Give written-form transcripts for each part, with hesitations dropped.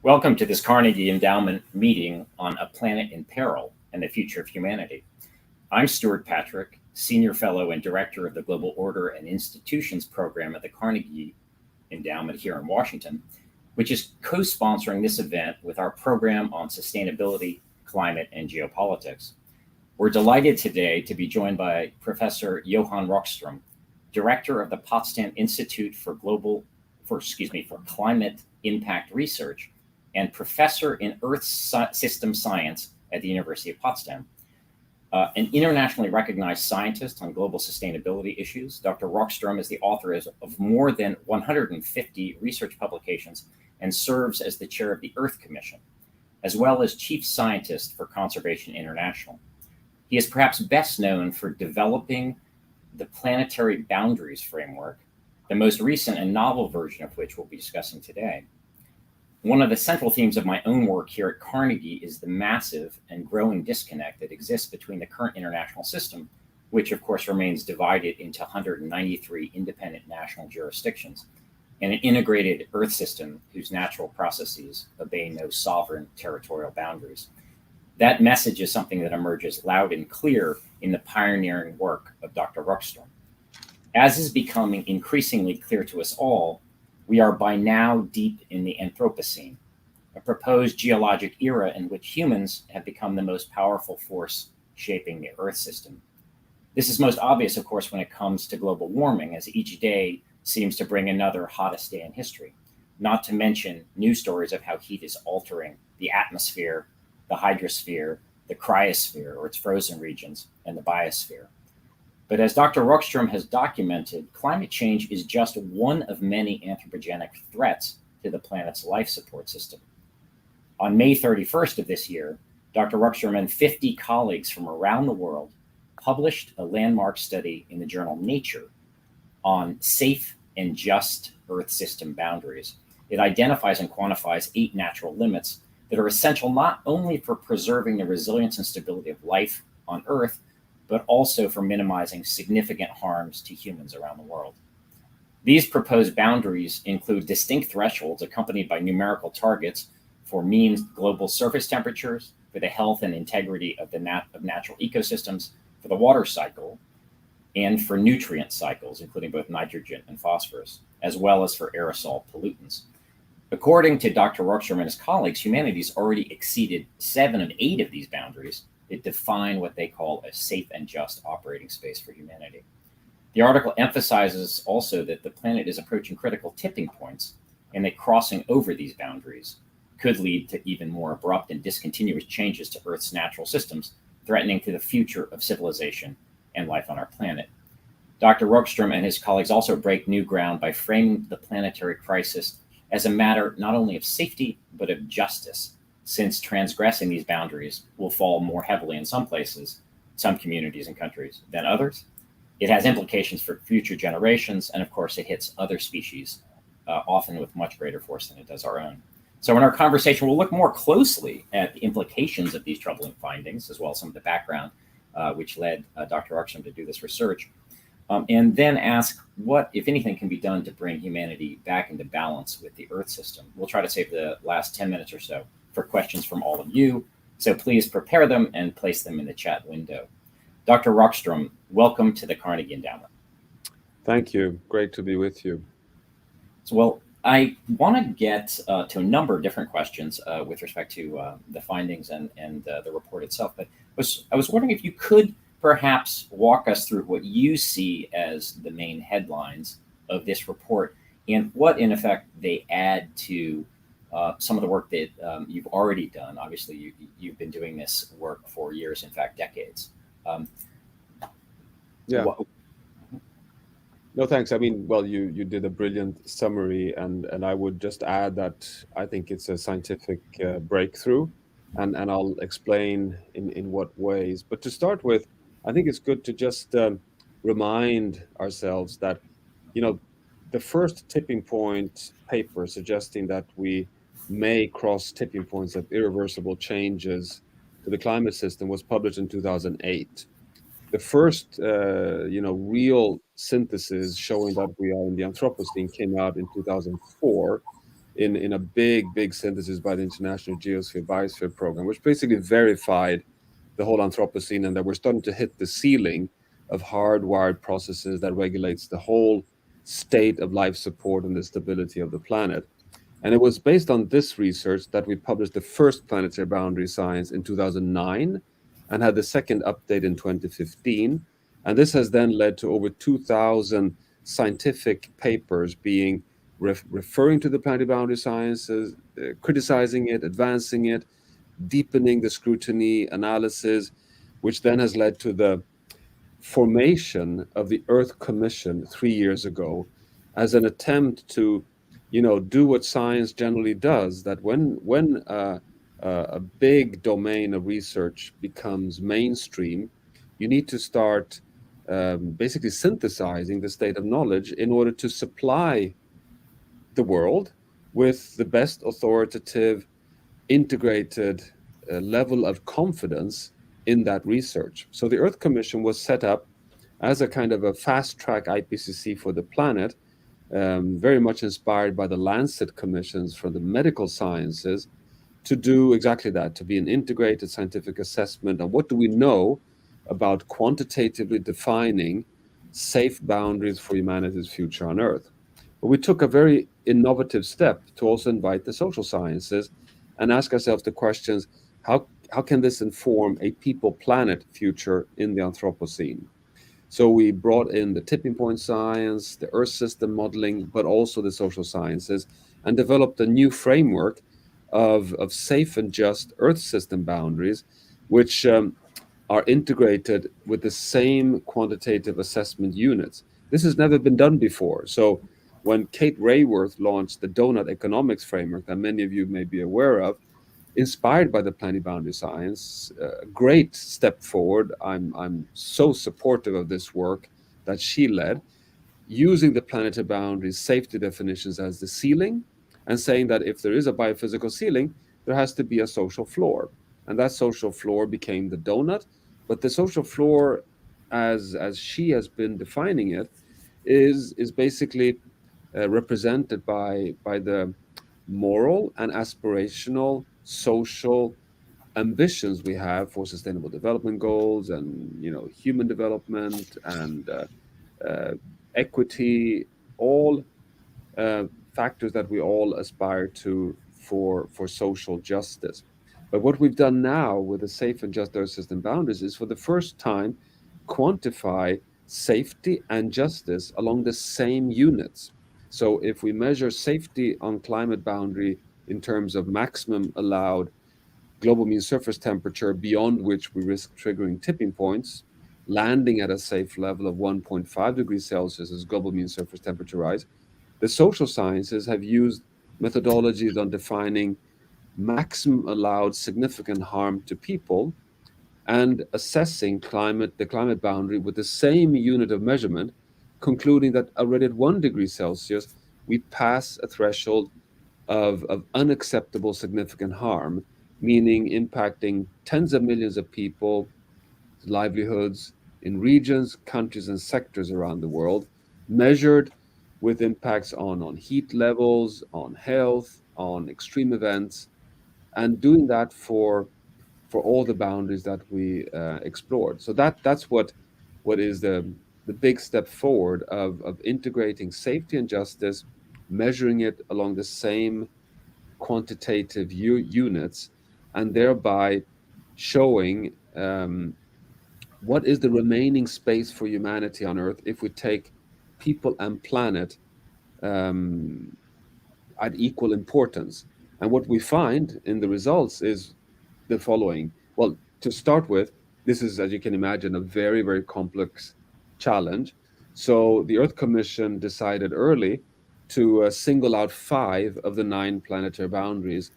Welcome to this Carnegie Endowment meeting on A Planet in Peril and the Future of Humanity. I'm Stuart Patrick, Senior Fellow and Director of the Global Order and Institutions Program at the Carnegie Endowment here in Washington, which is co-sponsoring this event with our program on sustainability, climate, and geopolitics. We're delighted today to be joined by Professor Johan Rockström, Director of the Potsdam Institute for Climate Impact Research and Professor in Earth System Science at the University of Potsdam. An internationally recognized scientist on global sustainability issues, Dr. Rockström is the author of more than 150 research publications and serves as the chair of the Earth Commission, as well as chief scientist for Conservation International. He is perhaps best known for developing the planetary boundaries framework, the most recent and novel version of which we'll be discussing today. One of the central themes of my own work here at Carnegie is the massive and growing disconnect that exists between the current international system, which of course remains divided into 193 independent national jurisdictions, and an integrated Earth system whose natural processes obey no sovereign territorial boundaries. That message is something that emerges loud and clear in the pioneering work of Dr. Rockström. As is becoming increasingly clear to us all, we are by now deep in the Anthropocene, a proposed geologic era in which humans have become the most powerful force shaping the Earth system. This is most obvious, of course, when it comes to global warming, as each day seems to bring another hottest day in history, not to mention news stories of how heat is altering the atmosphere, the hydrosphere, the cryosphere, or its frozen regions, and the biosphere. But as Dr. Rockström has documented, climate change is just one of many anthropogenic threats to the planet's life support system. On May 31st of this year, Dr. Rockström and 50 colleagues from around the world published a landmark study in the journal Nature on safe and just Earth system boundaries. It identifies and quantifies 8 natural limits that are essential not only for preserving the resilience and stability of life on Earth, but also for minimizing significant harms to humans around the world. These proposed boundaries include distinct thresholds accompanied by numerical targets for mean global surface temperatures, for the health and integrity of natural ecosystems, for the water cycle, and for nutrient cycles, including both nitrogen and phosphorus, as well as for aerosol pollutants. According to Dr. Rockström and his colleagues, humanity has already exceeded 7 of 8 of these boundaries that define what they call a safe and just operating space for humanity. The article emphasizes also that the planet is approaching critical tipping points and that crossing over these boundaries could lead to even more abrupt and discontinuous changes to Earth's natural systems, threatening to the future of civilization and life on our planet. Dr. Rockström and his colleagues also break new ground by framing the planetary crisis as a matter not only of safety, but of justice, since transgressing these boundaries will fall more heavily in some places, some communities and countries than others. It has implications for future generations, and of course, it hits other species, often with much greater force than it does our own. So, in our conversation, we'll look more closely at the implications of these troubling findings, as well as some of the background which led Dr. Rockström to do this research, and then ask what, if anything, can be done to bring humanity back into balance with the Earth system. We'll try to save the last 10 minutes or so for questions from all of you. So please prepare them and place them in the chat window. Dr. Rockström, welcome to the Carnegie Endowment. Thank you. Great to be with you. So, well, I want to get to a number of different questions with respect to the findings and the report itself. But I was wondering if you could perhaps walk us through what you see as the main headlines of this report and what, in effect, they add to some of the work that you've already done. Obviously, you've been doing this work for years, in fact, decades. Yeah. No, thanks. I mean, well, you did a brilliant summary, and I would just add that I think it's a scientific breakthrough, and I'll explain in what ways. But to start with, I think it's good to just remind ourselves that, the first tipping point paper suggesting that we may cross tipping points of irreversible changes to the climate system was published in 2008. The first, real synthesis showing that we are in the Anthropocene came out in 2004 in a big synthesis by the International Geosphere Biosphere Program, which basically verified the whole Anthropocene, and that we're starting to hit the ceiling of hardwired processes that regulates the whole state of life support and the stability of the planet. And it was based on this research that we published the first planetary boundary science in 2009 and had the second update in 2015. And this has then led to over 2,000 scientific papers being referring to the planetary boundary sciences, criticizing it, advancing it, deepening the scrutiny analysis, which then has led to the formation of the Earth Commission 3 years ago as an attempt to, do what science generally does. That when a big domain of research becomes mainstream, you need to start basically synthesizing the state of knowledge in order to supply the world with the best authoritative integrated level of confidence in that research. So the Earth Commission was set up as a kind of a fast track IPCC for the planet, very much inspired by the Lancet commissions from the medical sciences, to do exactly that, to be an integrated scientific assessment of what do we know about quantitatively defining safe boundaries for humanity's future on Earth. But we took a very innovative step to also invite the social sciences and ask ourselves the questions: how can this inform a people planet future in the Anthropocene? So we brought in the tipping point science, the Earth system modeling, but also the social sciences, and developed a new framework of safe and just Earth system boundaries, which are integrated with the same quantitative assessment units. This has never been done before. So when Kate Rayworth launched the donut economics framework that many of you may be aware of, inspired by the planetary boundary science, a great step forward. I'm so supportive of this work that she led, using the planetary boundaries safety definitions as the ceiling, and saying that if there is a biophysical ceiling, there has to be a social floor. And that social floor became the donut. But the social floor, as she has been defining it, is basically represented by the moral and aspirational social ambitions we have for sustainable development goals, and human development, and uh, equity, all factors that we all aspire to for social justice. But what we've done now with the safe and just Earth system boundaries is, for the first time, quantify safety and justice along the same units. So if we measure safety on climate boundary in terms of maximum allowed global mean surface temperature beyond which we risk triggering tipping points, landing at a safe level of 1.5 degrees Celsius as global mean surface temperature rise, the social sciences have used methodologies on defining maximum allowed significant harm to people and assessing the climate boundary with the same unit of measurement, concluding that already at 1 degree Celsius, we pass a threshold of unacceptable significant harm, meaning impacting tens of millions of people, livelihoods in regions, countries, and sectors around the world, measured with impacts on heat levels, on health, on extreme events, and doing that for all the boundaries that we explored. So that's what is the big step forward of integrating safety and justice, measuring it along the same quantitative units, and thereby showing what is the remaining space for humanity on Earth if we take people and planet um, at equal importance. And what we find in the results is the following. Well, to start with, this is, as you can imagine, a very complex challenge. So the Earth Commission decided early to single out 5 of the 9 planetary boundaries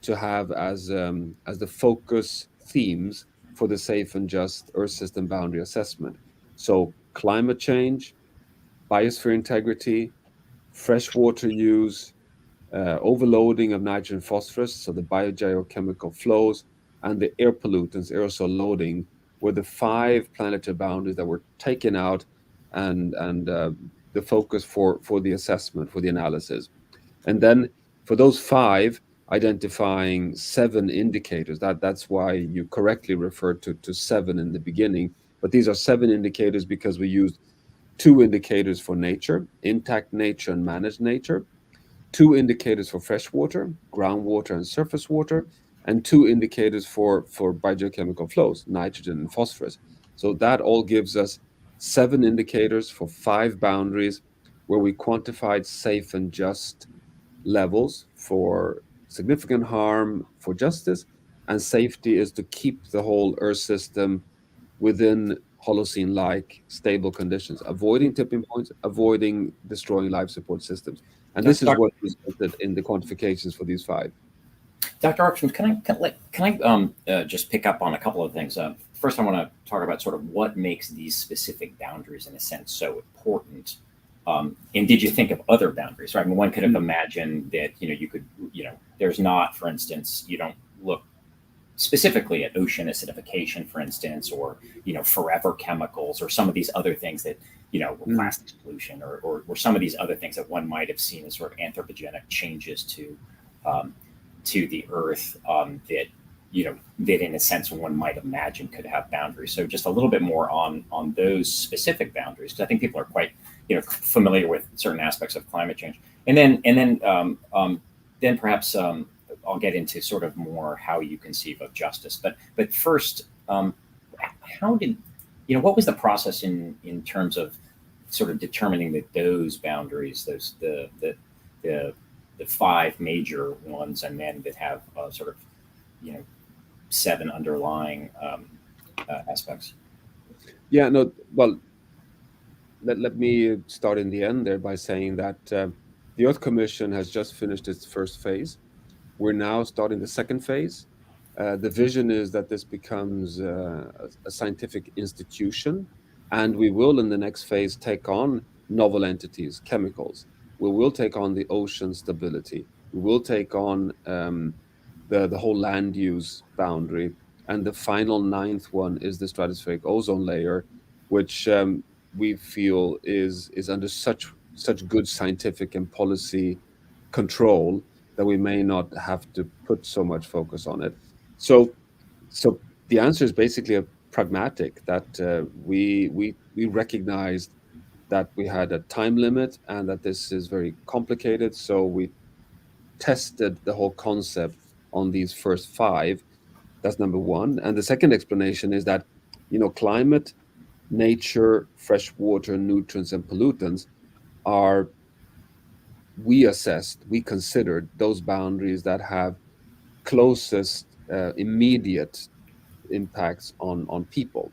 to have as the focus themes for the safe and just Earth system boundary assessment. So climate change, biosphere integrity, freshwater use, overloading of nitrogen phosphorus, so the biogeochemical flows, and the air pollutants, aerosol loading, were the 5 planetary boundaries that were taken out and the focus for the assessment, for the analysis. And then For those five, identifying seven indicators. That's why you correctly referred to seven in the beginning. But these are seven indicators because we used two indicators for nature, intact nature and managed nature, two indicators for freshwater, groundwater and surface water, and two indicators for biogeochemical flows, nitrogen and phosphorus. So that all gives us seven indicators for five boundaries where we quantified safe and just levels for significant harm, for justice, and safety is to keep the whole Earth system within Holocene-like stable conditions, avoiding tipping points, avoiding destroying life support systems. And this is Doc, what resulted in the quantifications for these five. Dr. Archman, can I just pick up on a couple of things? First, I want to talk about sort of what makes these specific boundaries, in a sense, so important. And did you think of other boundaries? Right? I mean, one could have imagined that you could there's not, for instance, you don't look specifically at ocean acidification, for instance, or forever chemicals, or some of these other things that plastics pollution, or some of these other things that one might have seen as sort of anthropogenic changes um, to the earth, that in a sense one might imagine could have boundaries. So just a little bit more on those specific boundaries, because I think people are quite familiar with certain aspects of climate change, then perhaps I'll get into sort of more how you conceive of justice. But first, how did what was the process in terms of sort of determining that those boundaries, those the five major ones, and then that have sort of seven underlying aspects? Yeah, no, well, let me start in the end there by saying that the Earth Commission has just finished its first phase. We're now starting the second phase. The vision is that this becomes a scientific institution, and we will, in the next phase, take on novel entities, chemicals. We will take on the ocean stability. We will take on the whole land use boundary, and the final ninth one is the stratospheric ozone layer, which we feel is under such good scientific and policy control that we may not have to put so much focus on it. So, so the answer is basically a pragmatic that we recognized that we had a time limit and that this is very complicated. So we tested the whole concept on these first five. That's number one. And the second explanation is that climate, nature, fresh water, nutrients, and pollutants are we considered those boundaries that have closest immediate impacts on people,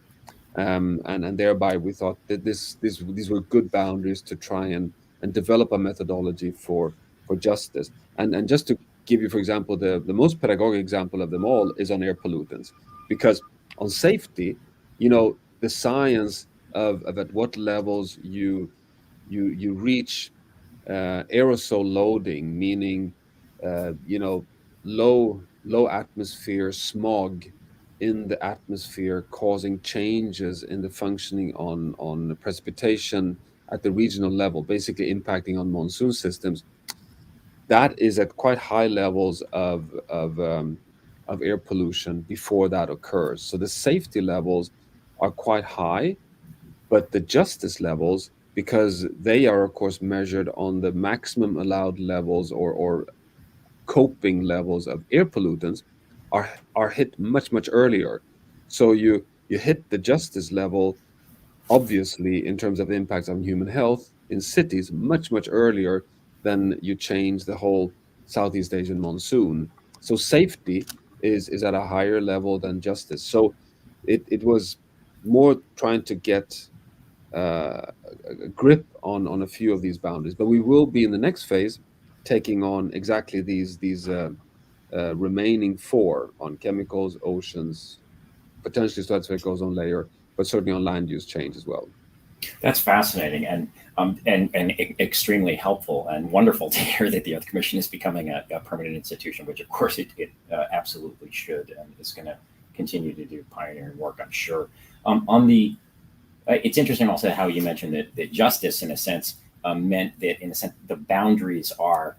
and thereby we thought that these were good boundaries to try and develop a methodology for justice. And just to give you, for example, the most pedagogic example of them all is on air pollutants, because on safety, the science of at what levels you reach aerosol loading, meaning low atmosphere smog in the atmosphere causing changes in the functioning on the precipitation at the regional level, basically impacting on monsoon systems. That is at quite high levels of air pollution before that occurs. So the safety levels are quite high, but the justice levels, because they are of course measured on the maximum allowed levels or coping levels of air pollutants, are hit much earlier. So you hit the justice level, obviously, in terms of impacts on human health in cities much earlier than you change the whole Southeast Asian monsoon. So safety is at a higher level than justice. So it was more trying to get a grip on a few of these boundaries. But we will be in the next phase taking on exactly these remaining four on chemicals, oceans, potentially stratospheric ozone layer, but certainly on land use change as well. That's fascinating and extremely helpful and wonderful to hear that the Earth Commission is becoming a permanent institution, which of course it absolutely should, and is going to continue to do pioneering work, I'm sure. On the It's interesting also how you mentioned that justice, in a sense, meant that in a sense the boundaries are,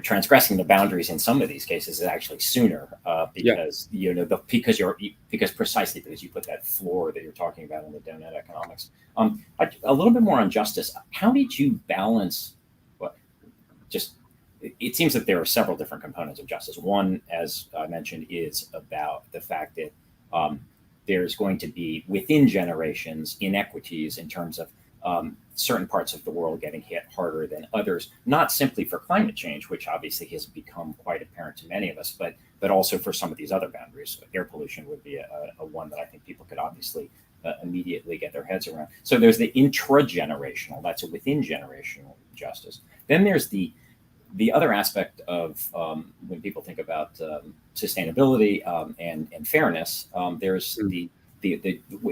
transgressing the boundaries in some of these cases is actually sooner, Yeah. because precisely because you put that floor that you're talking about in the donut economics. A little bit more on justice. How did you balance? What just it seems that there are several different components of justice. One, as I mentioned, is about the fact that um, there's going to be within generations inequities in terms of certain parts of the world getting hit harder than others, not simply for climate change, which obviously has become quite apparent to many of us, but also for some of these other boundaries. Air pollution would be a one that I think people could obviously immediately get their heads around. So there's the intragenerational, that's a within generational justice. Then there's the other aspect of when people think about sustainability and fairness, there's Mm.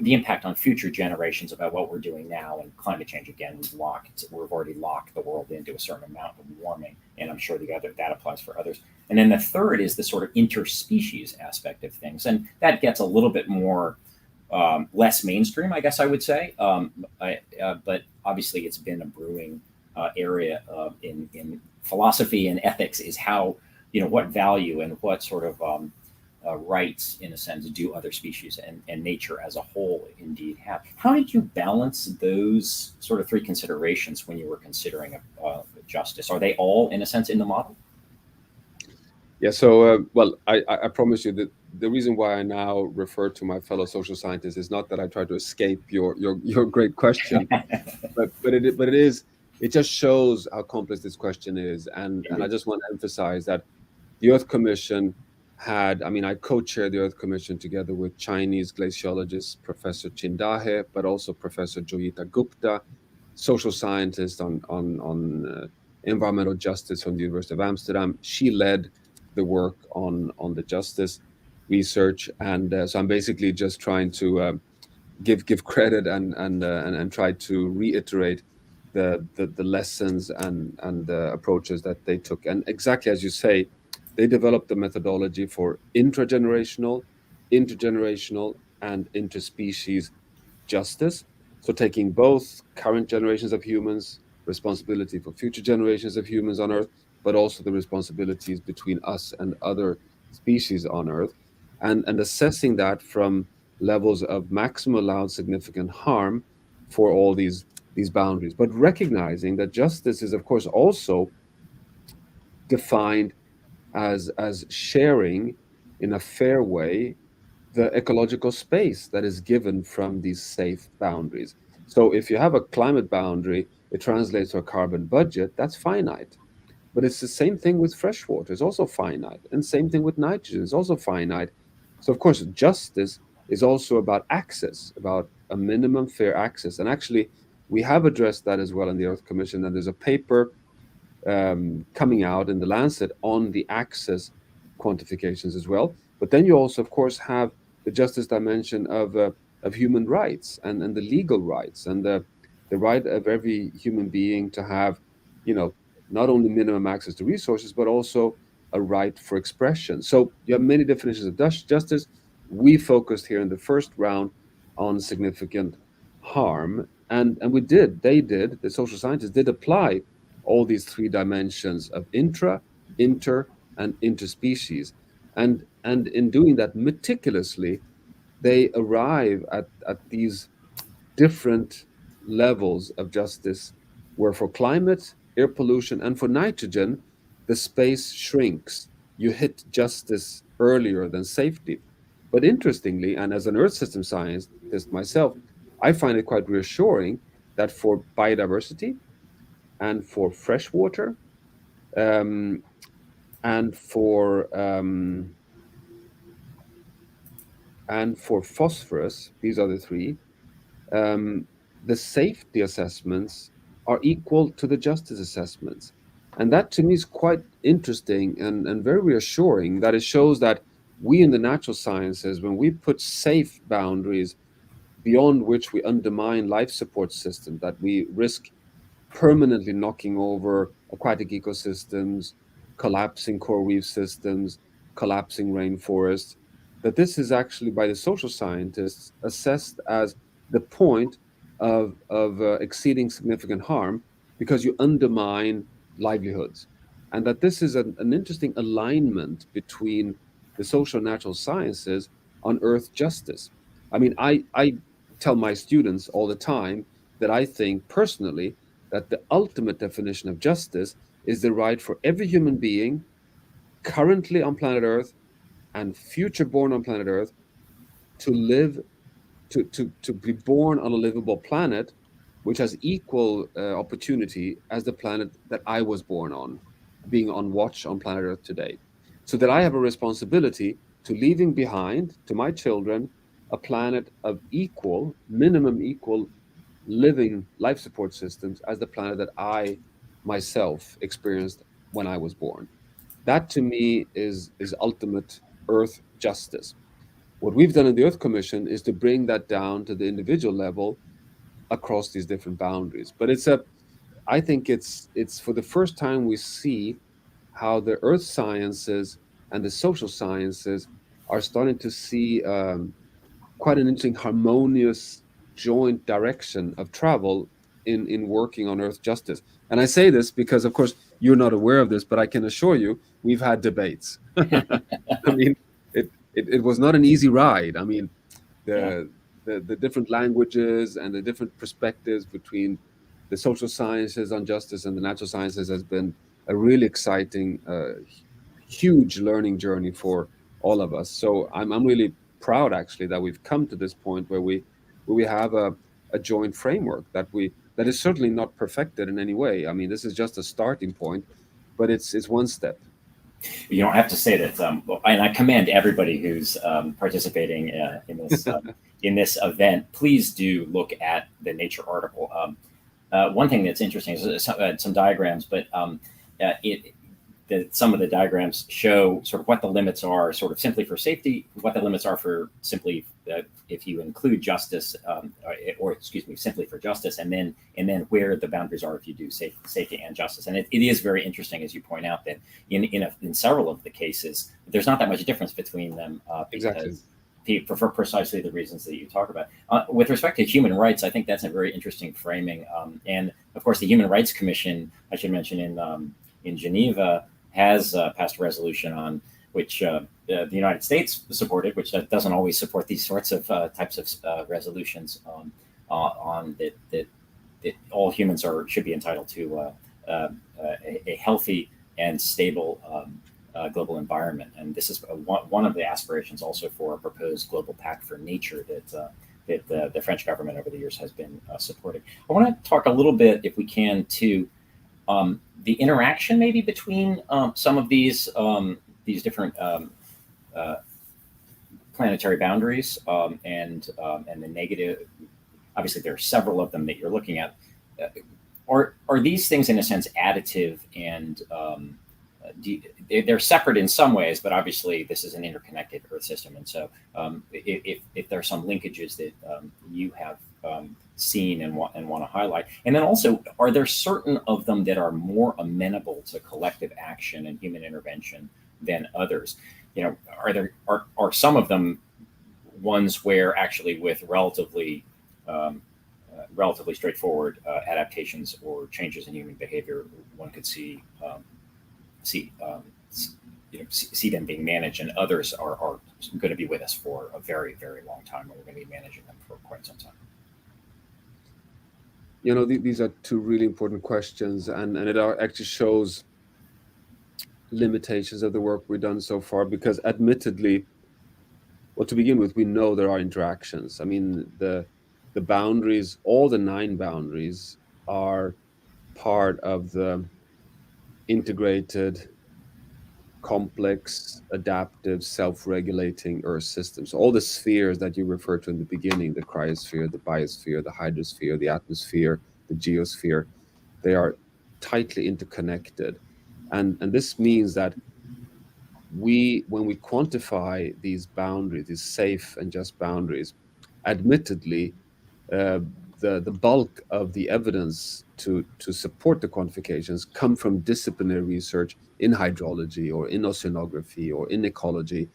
the impact on future generations about what we're doing now. And climate change, again, we've already locked the world into a certain amount of warming, and I'm sure that applies for others. And then the third is the sort of interspecies aspect of things, and that gets a little bit more less mainstream, I guess I would say. But obviously, it's been a brewing area in philosophy and ethics, is how, what value and what sort of rights, in a sense, do other species and nature as a whole indeed have. How did you balance those sort of three considerations when you were considering justice? Are they all, in a sense, in the model? Yeah. So, well, I promise you that the reason why I now refer to my fellow social scientists is not that I try to escape your great question, but it just shows how complex this question is, and I just want to emphasize that the Earth Commission had, I mean, I co-chaired the Earth Commission together with Chinese glaciologist Professor Chindahe, but also Professor Joyita Gupta, social scientist on environmental justice from the University of Amsterdam. She led the work on the justice research, and so I'm basically just trying to give credit and try to reiterate the lessons and the approaches that they took. And exactly as you say, they developed the methodology for intragenerational, intergenerational, and interspecies justice. So taking both current generations of humans, responsibility for future generations of humans on Earth, but also the responsibilities between us and other species on Earth, and assessing that from levels of maximum allowed significant harm for all these boundaries, but recognizing that justice is, of course, also defined as sharing in a fair way the ecological space that is given from these safe boundaries. So if you have a climate boundary, it translates to a carbon budget, that's finite. But it's the same thing with fresh water, it's also finite. And same thing with nitrogen, it's also finite. So, of course, justice is also about access, about a minimum fair access. And actually, we have addressed that as well in the Earth Commission. And there's a paper coming out in the Lancet on the access quantifications as well. But then you also, of course, have the justice dimension of human rights and the legal rights and the right of every human being to have, you know, not only minimum access to resources, but also a right for expression. So you have many definitions of justice. We focused here in the first round on significant harm, and the social scientists did apply all these three dimensions of intra, inter, and interspecies. And in doing that meticulously, they arrive at these different levels of justice, where for climate, air pollution, and for nitrogen, the space shrinks. You hit justice earlier than safety. But interestingly, and as an Earth system scientist myself, I find it quite reassuring that for biodiversity and for freshwater um, and for phosphorus, these are the three. Um, the safety assessments are equal to the justice assessments, and that to me is quite interesting and very reassuring. That it shows that we in the natural sciences, when we put safe boundaries beyond which we undermine life support systems, that we risk permanently knocking over aquatic ecosystems, collapsing coral reef systems, collapsing rainforests, that this is actually by the social scientists assessed as the point of exceeding significant harm because you undermine livelihoods. and that this is an interesting alignment between the social and natural sciences on earth justice. I mean, I tell my students all the time that I think personally that the ultimate definition of justice is the right for every human being currently on planet Earth and future born on planet Earth to live, to be born on a livable planet which has equal opportunity as the planet that I was born on, being on watch on planet Earth today. So that I have a responsibility to leaving behind to my children a planet of equal, minimum equal living life support systems as the planet that I myself experienced when I was born. That to me is ultimate Earth justice. What we've done in the Earth Commission is to bring that down to the individual level across these different boundaries. But I think it's for the first time we see how the earth sciences and the social sciences are starting to see quite an interesting harmonious joint direction of travel in working on earth justice. And I say this because of course you're not aware of this, but I can assure you we've had debates. I mean, it was not an easy ride. I mean, Yeah. the different languages and the different perspectives between the social sciences on justice and the natural sciences has been a really exciting, huge learning journey for all of us. So I'm really proud actually that we've come to this point where we have a joint framework that is certainly not perfected in any way. I mean, this is just a starting point, but it's one step. You don't have to say that. And I commend everybody who's participating in this event. Please do look at the Nature article. One thing that's interesting is some diagrams, but some of the diagrams show sort of what the limits are, sort of simply for safety, what the limits are for simply if you include justice, or excuse me, simply for justice, and then where the boundaries are if you do safety and justice. And it is very interesting, as you point out, that in several of the cases, there's not that much difference between them Exactly. for precisely the reasons that you talk about. With respect to human rights, I think that's a very interesting framing. And of course, the Human Rights Commission, I should mention, in Geneva, has passed a resolution on which the United States supported, which doesn't always support these sorts of types of resolutions on that all humans should be entitled to a healthy and stable global environment. And this is one of the aspirations also for a proposed global pact for nature that the French government over the years has been supporting. I want to talk a little bit, if we can, to the interaction maybe between some of these different planetary boundaries and the negative. Obviously, there are several of them that you're looking at. Are these things in a sense additive and they're separate in some ways, but obviously this is an interconnected Earth system, and so if there are some linkages that you have seen and want to highlight, and then also, are there certain of them that are more amenable to collective action and human intervention than others? You know, are some of them ones where actually with relatively straightforward adaptations or changes in human behavior, one could see see them being managed, and others are going to be with us for a very, very long time, and we're going to be managing them for quite some time. You know, these are two really important questions, and it actually shows limitations of the work we've done so far, because admittedly, well, to begin with, we know there are interactions. I mean, the boundaries, all the 9 boundaries are part of the integrated, complex, adaptive, self-regulating Earth systems. All the spheres that you referred to in the beginning, the cryosphere, the biosphere, the hydrosphere, the atmosphere, the geosphere, they are tightly interconnected. And this means that when we quantify these boundaries, these safe and just boundaries, admittedly, uh, the bulk of the evidence to support the quantifications come from disciplinary research in hydrology or in oceanography or in ecology,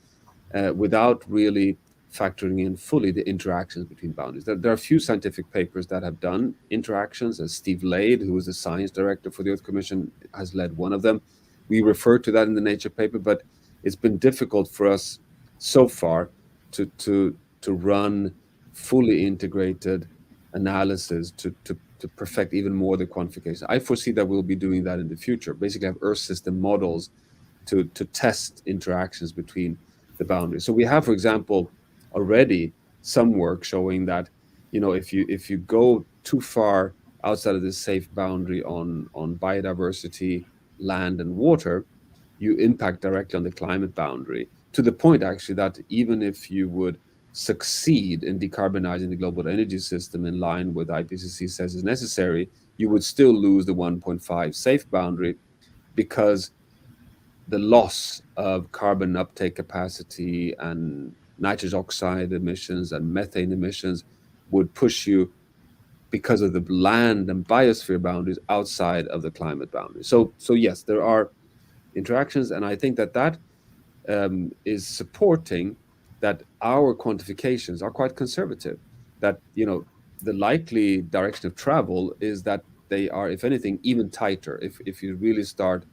without really factoring in fully the interactions between boundaries. There are a few scientific papers that have done interactions, as Steve Lade, who is the science director for the Earth Commission, has led one of them. We refer to that in the Nature paper, but it's been difficult for us so far to run fully integrated analysis to perfect even more the quantification. I foresee that we'll be doing that in the future. Basically, have Earth system models to test interactions between the boundaries. So we have, for example, already some work showing that, if you go too far outside of this safe boundary on biodiversity, land, and water, you impact directly on the climate boundary, to the point actually that even if you would succeed in decarbonizing the global energy system in line with IPCC says is necessary, you would still lose the 1.5 safe boundary, because the loss of carbon uptake capacity and nitrous oxide emissions and methane emissions would push you, because of the land and biosphere boundaries, outside of the climate boundary. So yes, there are interactions, and I think that is supporting that our quantifications are quite conservative. That the likely direction of travel is that they are, if anything, even tighter. If you really start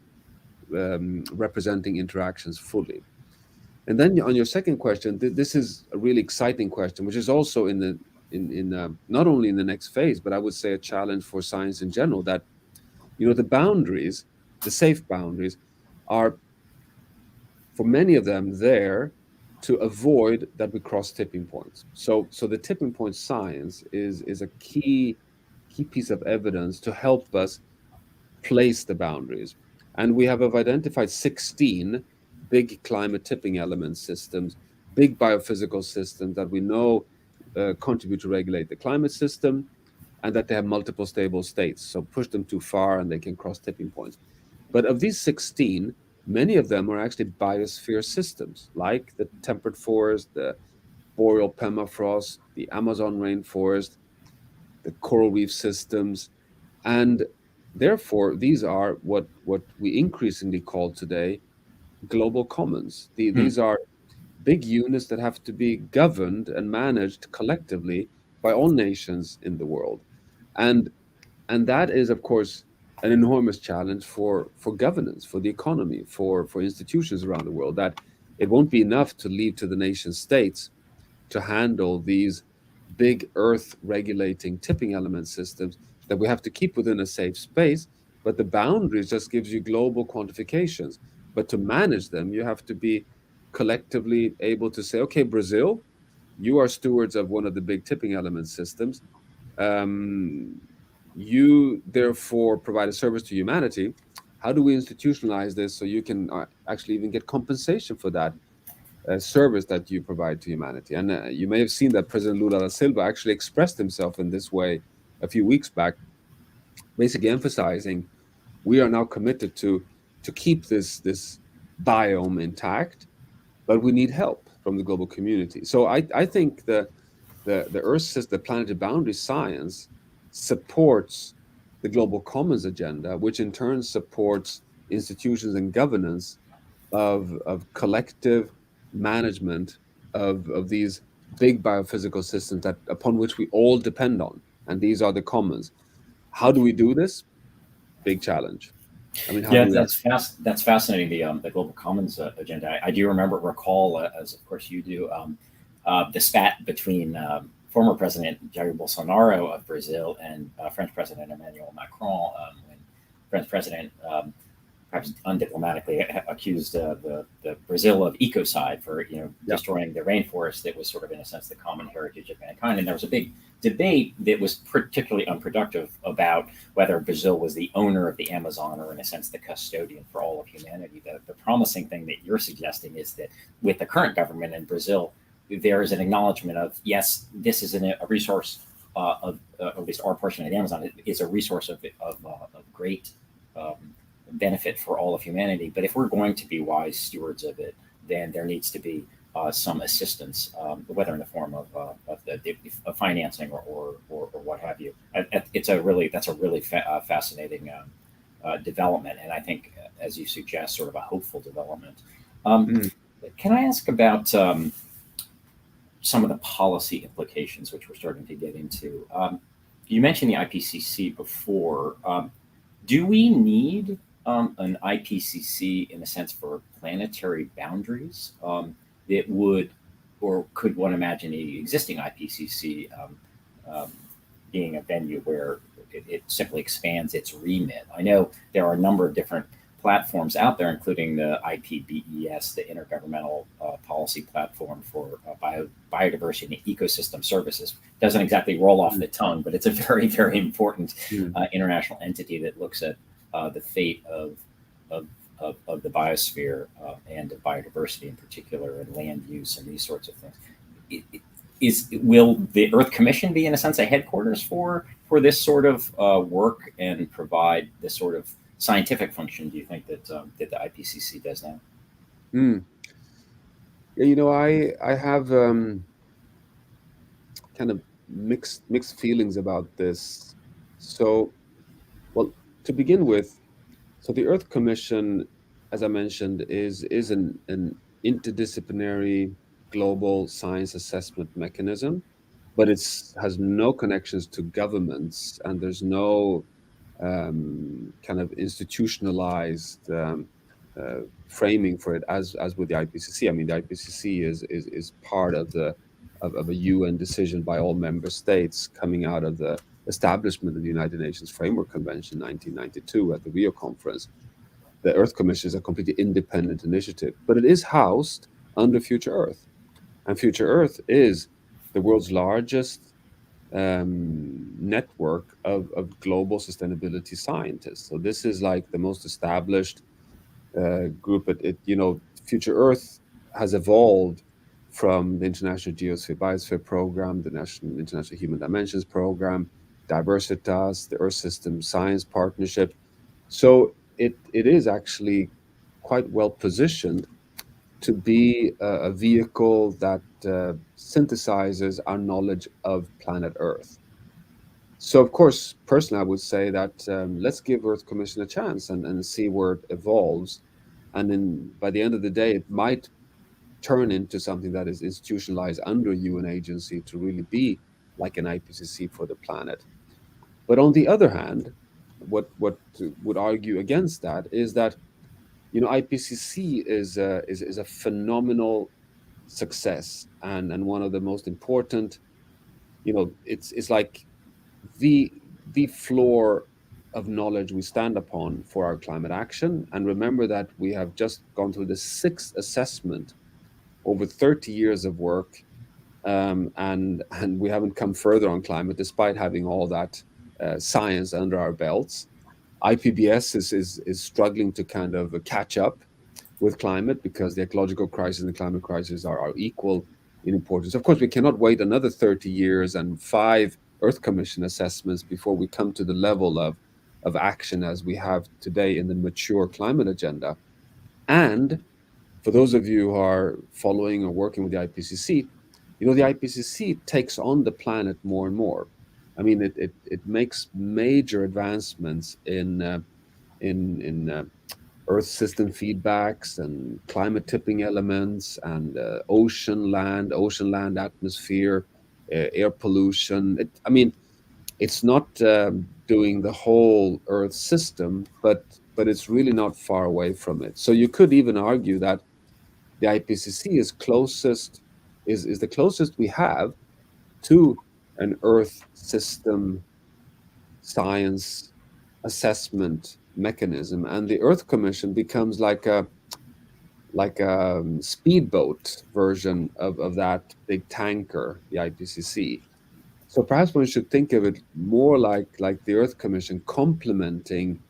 representing interactions fully. And then on your second question, this is a really exciting question, which is also not only in the next phase, but I would say a challenge for science in general. That the boundaries, the safe boundaries, are, for many of them, there to avoid that we cross tipping points. So the tipping point science is a key piece of evidence to help us place the boundaries. And we have identified 16 big climate tipping element systems, big biophysical systems that we know contribute to regulate the climate system, and that they have multiple stable states. So push them too far and they can cross tipping points. But of these 16, many of them are actually biosphere systems, like the temperate forest, the boreal permafrost, the Amazon rainforest, the coral reef systems. And therefore, these are what we increasingly call today global commons. Hmm. These are big units that have to be governed and managed collectively by all nations in the world. And that is, of course, an enormous challenge for governance, for the economy, for institutions around the world, that it won't be enough to leave to the nation states to handle these big earth regulating tipping element systems, that we have to keep within a safe space. But the boundaries just gives you global quantifications. But to manage them, you have to be collectively able to say, okay, Brazil, you are stewards of one of the big tipping element systems. Um, you therefore provide a service to humanity. How do we institutionalize this so you can actually even get compensation for that service that you provide to humanity? And you may have seen that President Lula da Silva actually expressed himself in this way a few weeks back, basically emphasizing we are now committed to keep this biome intact, but we need help from the global community. So I think the Earth system, the planetary boundary science, supports the global commons agenda, which in turn supports institutions and governance of collective management of these big biophysical systems that upon which we all depend on, and these are the commons. How do we do this? Big challenge. I mean, how do Yeah, we that's that's fascinating. The global commons agenda. I do recall, as of course you do, the spat between former President Jair Bolsonaro of Brazil and French President Emmanuel Macron, when French President perhaps undiplomatically accused the Brazil of ecocide for Yeah. destroying the rainforest that was sort of in a sense the common heritage of mankind. And there was a big debate that was particularly unproductive about whether Brazil was the owner of the Amazon or in a sense the custodian for all of humanity. The promising thing that you're suggesting is that with the current government in Brazil, there is an acknowledgement of, yes, this is a resource of at least our portion of the Amazon is a resource of great benefit for all of humanity. But if we're going to be wise stewards of it, then there needs to be some assistance, whether in the form of financing or what have you. That's a really fascinating development, and I think, as you suggest, sort of a hopeful development. Um, Mm. can I ask about some of the policy implications, which we're starting to get into? You mentioned the IPCC before. Do we need an IPCC in a sense for planetary boundaries. It would, or could one imagine the existing IPCC um, being a venue where it simply expands its remit? I know there are a number of different platforms out there, including the IPBES, the Intergovernmental Policy Platform for Biodiversity and Ecosystem Services. Doesn't exactly roll off the tongue, but it's a very, very important Mm. international entity that looks at the fate of, of the biosphere and of biodiversity in particular, and land use and these sorts of things. Will the Earth Commission be, in a sense, a headquarters for this sort of work and provide this sort of scientific function? Do you think that the IPCC does now? Mm. Yeah, I have kind of mixed feelings about this. So, well, to begin with, so the Earth Commission, as I mentioned, is an interdisciplinary global science assessment mechanism, but it's has no connections to governments, and there's no kind of institutionalized framing for it as with the IPCC. I mean, the IPCC is part of a UN decision by all member states coming out of the establishment of the United Nations Framework Convention 1992 at the Rio Conference. The Earth Commission is a completely independent initiative, but it is housed under Future Earth. And Future Earth is the world's largest network of global sustainability scientists. So this is like the most established group. Future Earth has evolved from the International Geosphere Biosphere Program, the National International Human Dimensions Program, Diversitas, the Earth System Science Partnership. So it is actually quite well positioned to be a vehicle that synthesizes our knowledge of planet Earth. So, of course, personally, I would say that let's give Earth Commission a chance and see where it evolves. And then by the end of the day, it might turn into something that is institutionalized under a UN agency to really be like an IPCC for the planet. But on the other hand, what would argue against that is that IPCC is a phenomenal success and one of the most important. It's like the the floor of knowledge we stand upon for our climate action. And remember that we have just gone through the sixth assessment over 30 years of work, and we haven't come further on climate despite having all that science under our belts. IPBS is struggling to kind of catch up with climate because the ecological crisis and the climate crisis are equal in importance. Of course, we cannot wait another 30 years and five Earth Commission assessments before we come to the level of action as we have today in the mature climate agenda. And for those of you who are following or working with the IPCC, the IPCC takes on the planet more and more. I mean, it makes major advancements in Earth system feedbacks and climate tipping elements and ocean land atmosphere, air pollution. I mean, it's not doing the whole Earth system, but it's really not far away from it. So you could even argue that the IPCC is the closest we have to an Earth system science assessment mechanism, and the Earth Commission becomes like a speedboat version of that big tanker, the IPCC. So perhaps one should think of it more like the Earth Commission complementing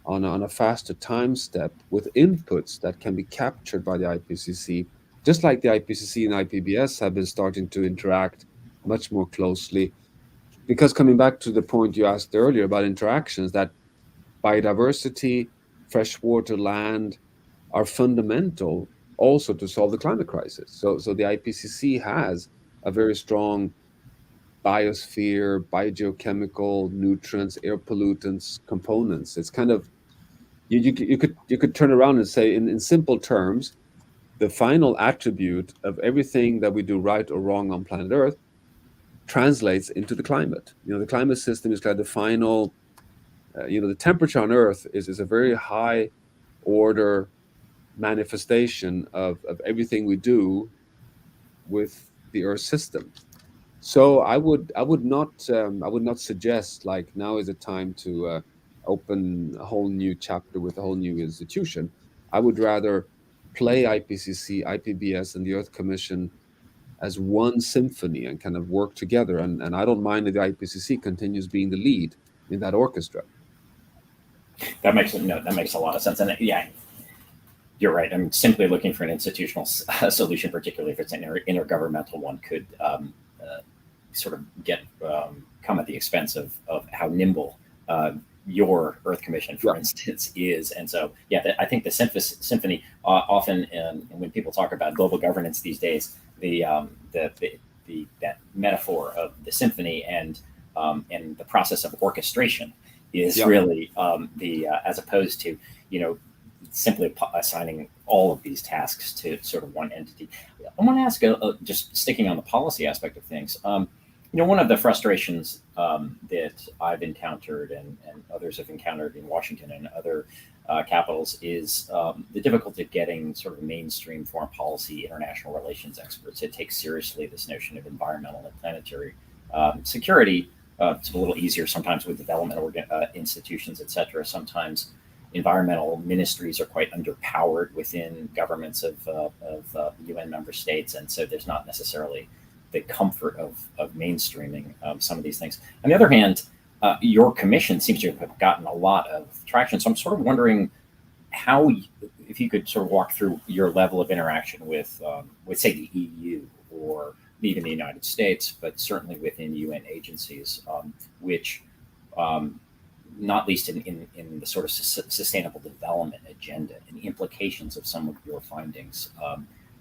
on a faster time step with inputs that can be captured by the IPCC, just like the IPCC and IPBS have been starting to interact much more closely. Because coming back to the point you asked earlier about interactions, that biodiversity, freshwater, land are fundamental also to solve the climate crisis. So the IPCC has a very strong biosphere, biogeochemical, nutrients, air pollutants components. It's kind of you could turn around and say in simple terms, the final attribute of everything that we do right or wrong on planet Earth translates into the climate. The climate system is kind of the final the temperature on Earth is a very high order manifestation of everything we do with the Earth system. So I would not suggest like now is the time to open a whole new chapter with a whole new institution. I would rather play IPCC, IPBS, and the Earth Commission as one symphony and kind of work together. And I don't mind if the IPCC continues being the lead in that orchestra. That makes no, that makes a lot of sense. And yeah, you're right. I'm simply looking for an institutional solution, particularly if it's an intergovernmental one, could sort of get come at the expense of how nimble your Earth Commission, Yeah, for instance, is. And so, yeah, I think the symphony often, when people talk about global governance these days, the that metaphor of the symphony and the process of orchestration is yeah. really the as opposed to you know simply assigning all of these tasks to sort of one entity. I want to ask, just sticking on the policy aspect of things. One of the frustrations that I've encountered and others have encountered in Washington and other capitals is the difficulty of getting sort of mainstream foreign policy, international relations experts to take seriously this notion of environmental and planetary security. It's a little easier sometimes with development institutions, et cetera. Sometimes environmental ministries are quite underpowered within governments of UN member states, and so there's not necessarily the comfort of mainstreaming some of these things. On the other hand, your commission seems to have gotten a lot of traction. So I'm sort of wondering how, if you could sort of walk through your level of interaction with say the EU or even the United States, but certainly within UN agencies, which not least in the sort of sustainable development agenda and the implications of some of your findings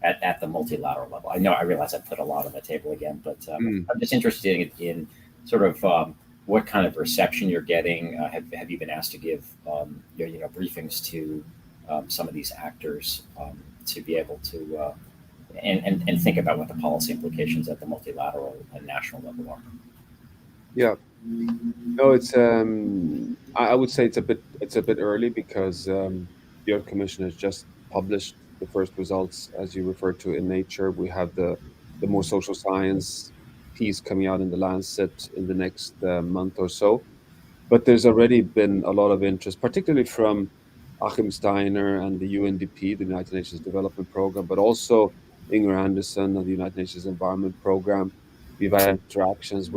at the multilateral level. I realize I put a lot on the table again, but Mm. I'm just interested in sort of what kind of reception you're getting. Have you been asked to give briefings to some of these actors to be able to and think about what the policy implications at the multilateral and national level are? Yeah. No, it's I would say it's a bit early because the Earth Commission has just published the first results, as you referred to, in Nature. We have the more social science piece coming out in the Lancet in the next month or so. But there's already been a lot of interest, particularly from Achim Steiner and the UNDP, the United Nations Development Program, but also Inger Anderson and the United Nations Environment Program. We've had interactions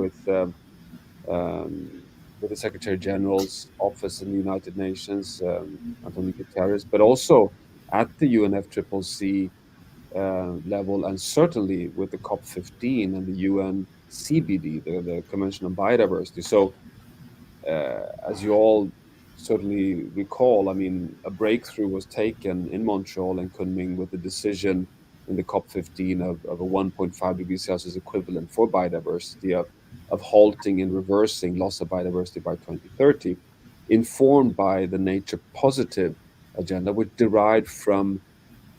um, with the Secretary General's office in the United Nations, Antonio Guterres, but also at the UNFCCC level, and certainly with the COP15 and the UN CBD, the Convention on Biodiversity. So, as you all certainly recall, I mean, a breakthrough was taken in Montreal and Kunming with the decision in the COP15 of a 1.5 degrees Celsius equivalent for biodiversity, of halting and reversing loss of biodiversity by 2030, informed by the nature positive agenda, which derived from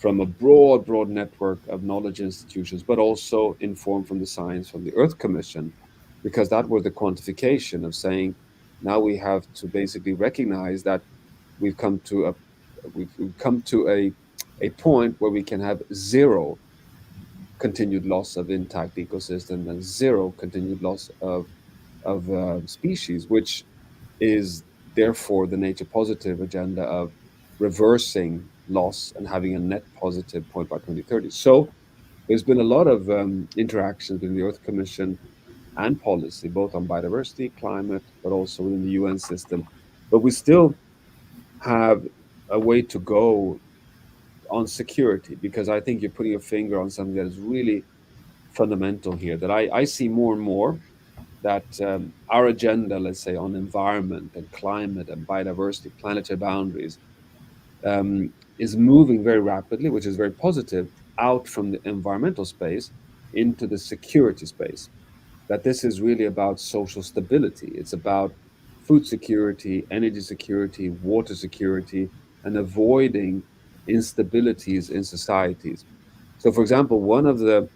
a broad network of knowledge institutions, but also informed from the science from the Earth Commission, because that was the quantification of saying now we have to basically recognize that we've come to a we've come to a point where we can have zero continued loss of intact ecosystem and zero continued loss of species, which is therefore the nature positive agenda of reversing loss and having a net positive point by 2030. So there's been a lot of interactions with the Earth Commission and policy, both on biodiversity, climate, but also within the UN system. But we still have a way to go on security, because I think you're putting your finger on something that is really fundamental here, that I see more and more that our agenda, let's say, on environment and climate and biodiversity, planetary boundaries, is moving very rapidly, which is very positive, out from the environmental space into the security space. That this is really about social stability. It's about food security, energy security, water security, and avoiding instabilities in societies. So, for example, one of the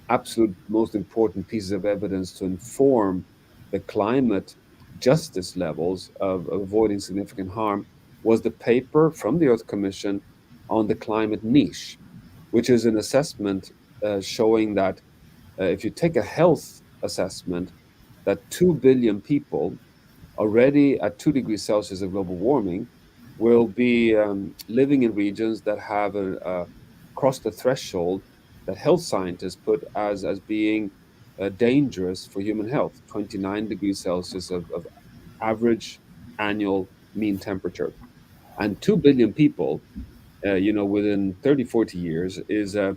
absolute most important pieces of evidence to inform the climate justice levels of avoiding significant harm was the paper from the Earth Commission on the climate niche, which is an assessment showing that if you take a health assessment, that 2 billion people already at 2 degrees Celsius of global warming will be living in regions that have crossed the threshold that health scientists put as being dangerous for human health, 29 degrees Celsius of average annual mean temperature. And 2 billion people, within 30, 40 years is a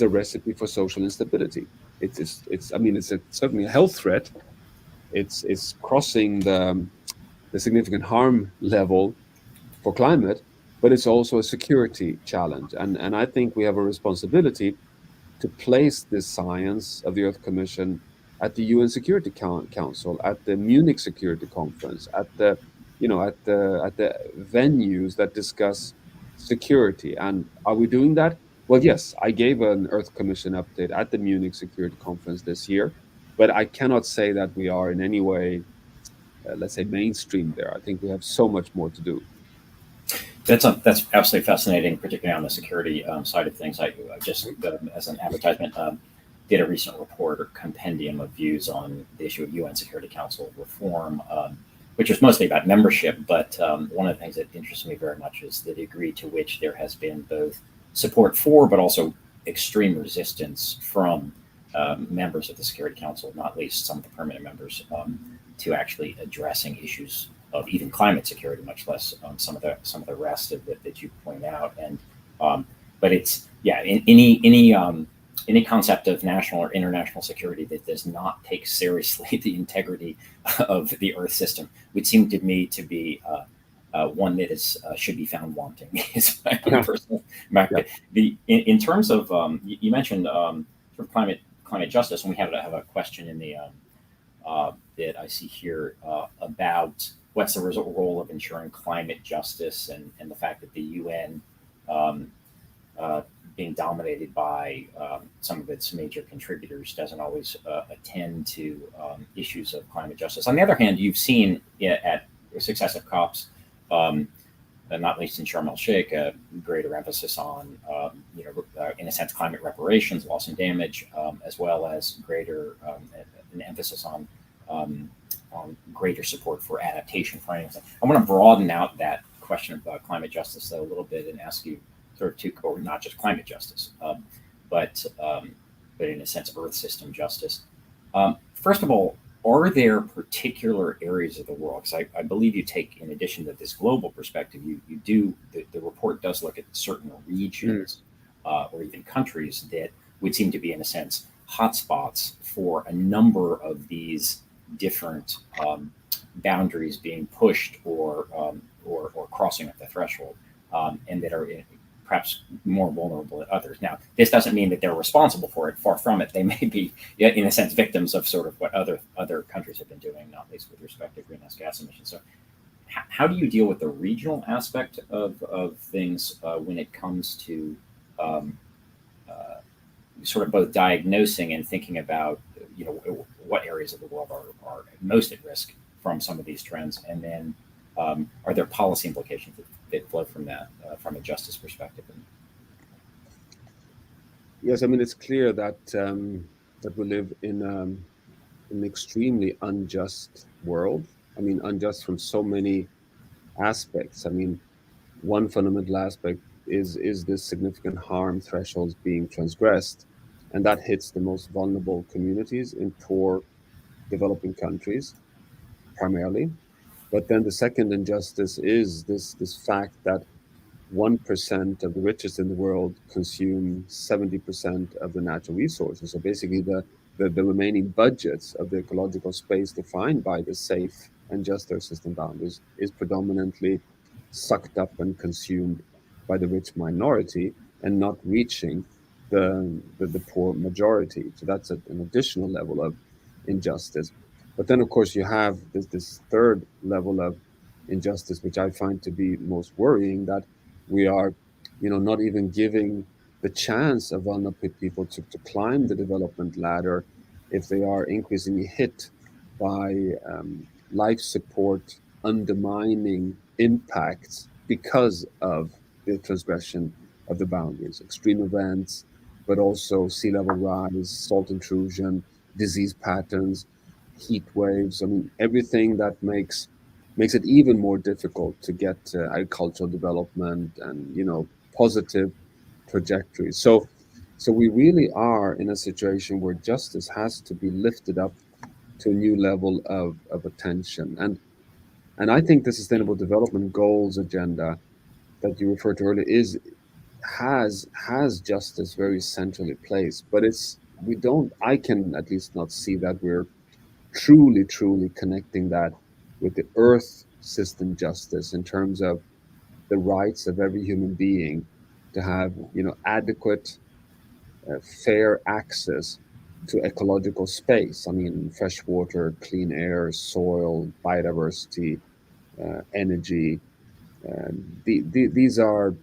recipe for social instability. I mean, certainly a health threat. It's crossing the significant harm level for climate, but it's also a security challenge. And I think we have a responsibility to place this science of the Earth Commission at the UN Security Council, at the Munich Security Conference, at the venues that discuss security. And are we doing that? Well, yes, I gave an Earth Commission update at the Munich Security Conference this year, but I cannot say that we are in any way, let's say, mainstream there. I think we have so much more to do. That's absolutely fascinating, particularly on the security side of things. I just, as an advertisement, did a recent report or compendium of views on the issue of UN Security Council reform, which was mostly about membership. But one of the things that interests me very much is the degree to which there has been both support for, but also extreme resistance from members of the Security Council, not least some of the permanent members, to actually addressing issues of even climate security, much less some of the rest of it that you point out. And but it's yeah, in any concept of national or international security that does not take seriously the integrity of the Earth system would seem to me to be one that is should be found wanting. Is my own Yeah, personal. yeah. In terms of you mentioned sort of climate justice, and we have a question in the that I see here about what's the role of ensuring climate justice and the fact that the UN, um, being dominated by some of its major contributors, doesn't always attend to issues of climate justice. On the other hand, you've seen at successive COPs, um, not least in Sharm el Sheikh, a greater emphasis on, in a sense, climate reparations, loss and damage, as well as greater an emphasis um, on greater support for adaptation financing. I want to broaden out that question about climate justice though a little bit and ask you sort of or not just climate justice, but but in a sense, Earth system justice. First of all, are there particular areas of the world? Because I believe you take, in addition to this global perspective, you do the report does look at certain Mm. regions or even countries that would seem to be, in a sense, hotspots for a number of these different boundaries being pushed or crossing at the threshold, and that are perhaps more vulnerable than others. Now, this doesn't mean that they're responsible for it. Far from it. They may be, yeah, in a sense, victims of sort of what other countries have been doing, not least with respect to greenhouse gas emissions. So, how do you deal with the regional aspect of things when it comes to um, uh, sort of both diagnosing and thinking about what areas of the world are most at risk from some of these trends, and then are there policy implications that flow from that from a justice perspective? And Yes, I mean it's clear that we live in an extremely unjust world. I mean, unjust from so many aspects. I mean, one fundamental aspect is this significant harm thresholds being transgressed, and that hits the most vulnerable communities in poor developing countries primarily. But then the second injustice is this fact that 1% of the richest in the world consume 70% of the natural resources. So basically, the remaining budgets of the ecological space defined by the safe and just Earth system boundaries is predominantly sucked up and consumed by the rich minority and not reaching the poor majority. So that's an additional level of injustice. But then, of course, you have this third level of injustice, which I find to be most worrying, that we are, not even giving the chance of vulnerable people to climb the development ladder if they are increasingly hit by life support undermining impacts because of the transgression of the boundaries, extreme events, but also sea level rise, salt intrusion, disease patterns, heat waves. I mean, everything that makes it even more difficult to get agricultural development and positive trajectories. So we really are in a situation where justice has to be lifted up to a new level of attention. And I think the Sustainable Development Goals agenda that you referred to earlier has justice very centrally placed. But we don't I can at least not see that we're truly connecting that with the earth system justice in terms of the rights of every human being to have adequate fair access to ecological space. I mean, fresh water, clean air, soil, biodiversity, energy. These are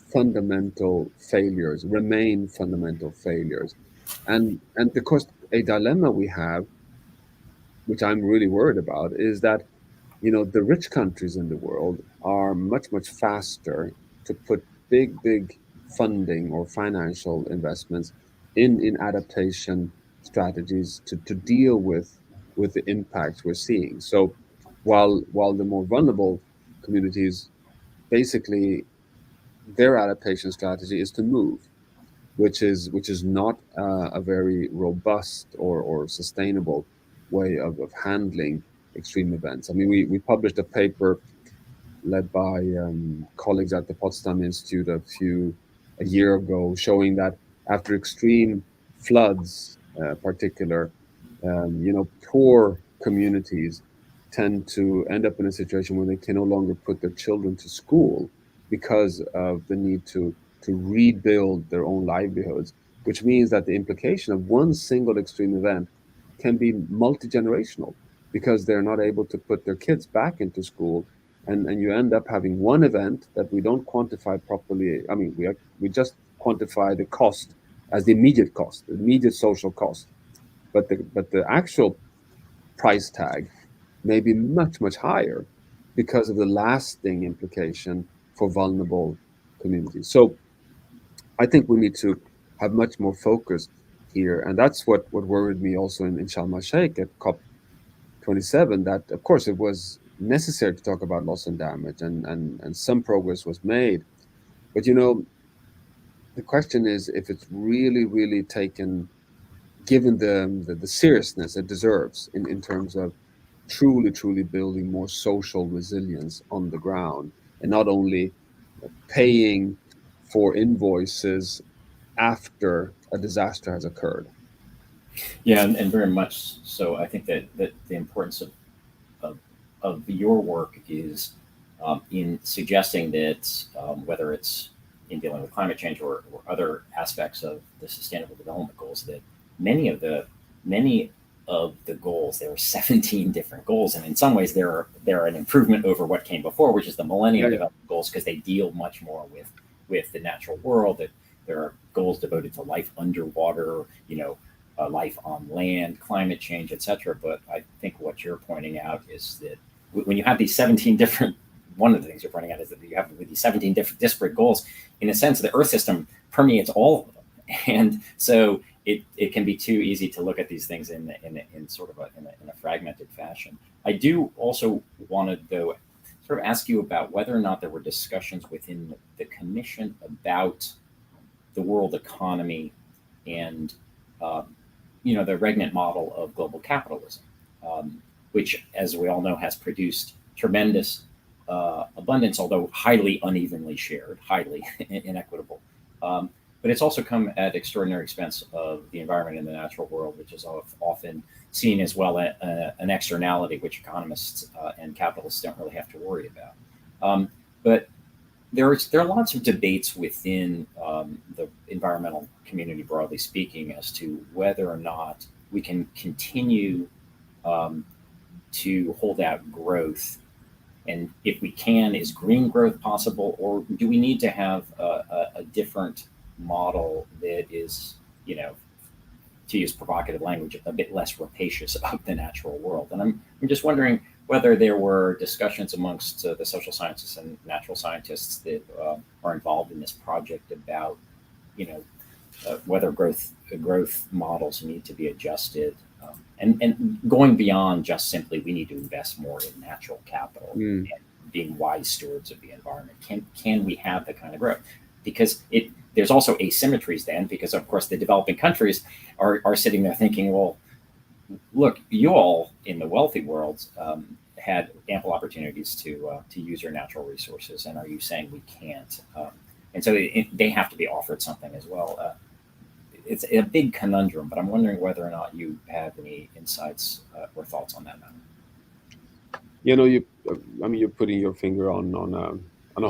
fundamental failures, remain fundamental failures. And because a dilemma we have, which I'm really worried about, is that the rich countries in the world are much faster to put big funding or financial investments in adaptation strategies to deal with the impacts we're seeing. So while the more vulnerable communities, basically their adaptation strategy is to move, which is not a very robust or sustainable way of handling extreme events. I mean, we published a paper led by colleagues at the Potsdam Institute a year ago, showing that after extreme floods, particular, poor communities tend to end up in a situation where they can no longer put their children to school because of the need to rebuild their own livelihoods, which means that the implication of one single extreme event can be multi-generational because they're not able to put their kids back into school, and you end up having one event that we don't quantify properly. I mean, we just quantify the cost as the immediate cost, the immediate social cost, but the actual price tag may be much higher because of the lasting implication for vulnerable communities. So I think we need to have much more focus here, and that's what worried me also in Sharm el Sheikh at COP27. That of course it was necessary to talk about loss and damage, and some progress was made, but the question is if it's really taken, given the seriousness it deserves in terms of truly building more social resilience on the ground, and not only paying for invoices after a disaster has occurred. Yeah, and very much so. I think that the importance of, of your work is in suggesting that whether it's in dealing with climate change or other aspects of the Sustainable Development Goals, that many of the many of the goals, there are 17 different goals, and in some ways they're an improvement over what came before, which is the Millennium Yeah, Development Goals, because they deal much more with the natural world. That there are goals devoted to life underwater, life on land, climate change, etc. But I think what you're pointing out is that when you have these 17 different, one of the things you're pointing out is that you have these 17 different disparate goals. In a sense, the Earth system permeates all of them, and so it can be too easy to look at these things in sort of in a fragmented fashion. I do also want to though sort of ask you about whether or not there were discussions within the commission about the world economy and the regnant model of global capitalism, which, as we all know, has produced tremendous abundance, although highly unevenly shared, highly inequitable. But it's also come at extraordinary expense of the environment and the natural world, which is often seen as well an externality which economists and capitalists don't really have to worry about. But there are lots of debates within the environmental community, broadly speaking, as to whether or not we can continue to hold out growth, and if we can, is green growth possible, or do we need to have a different model that is, to use provocative language, a bit less rapacious of the natural world. And I'm just wondering whether there were discussions amongst the social scientists and natural scientists that are involved in this project about, you know, whether growth models need to be adjusted, and going beyond just simply we need to invest more in natural capital Mm. and being wise stewards of the environment. Can we have the kind of growth? Because there's also asymmetries then, because of course the developing countries are sitting there thinking, well, look, you all in the wealthy world had ample opportunities to use your natural resources, and are you saying we can't? And so they have to be offered something as well. It's a big conundrum, but I'm wondering whether or not you have any insights or thoughts on that matter. You know, I mean, you're putting your finger on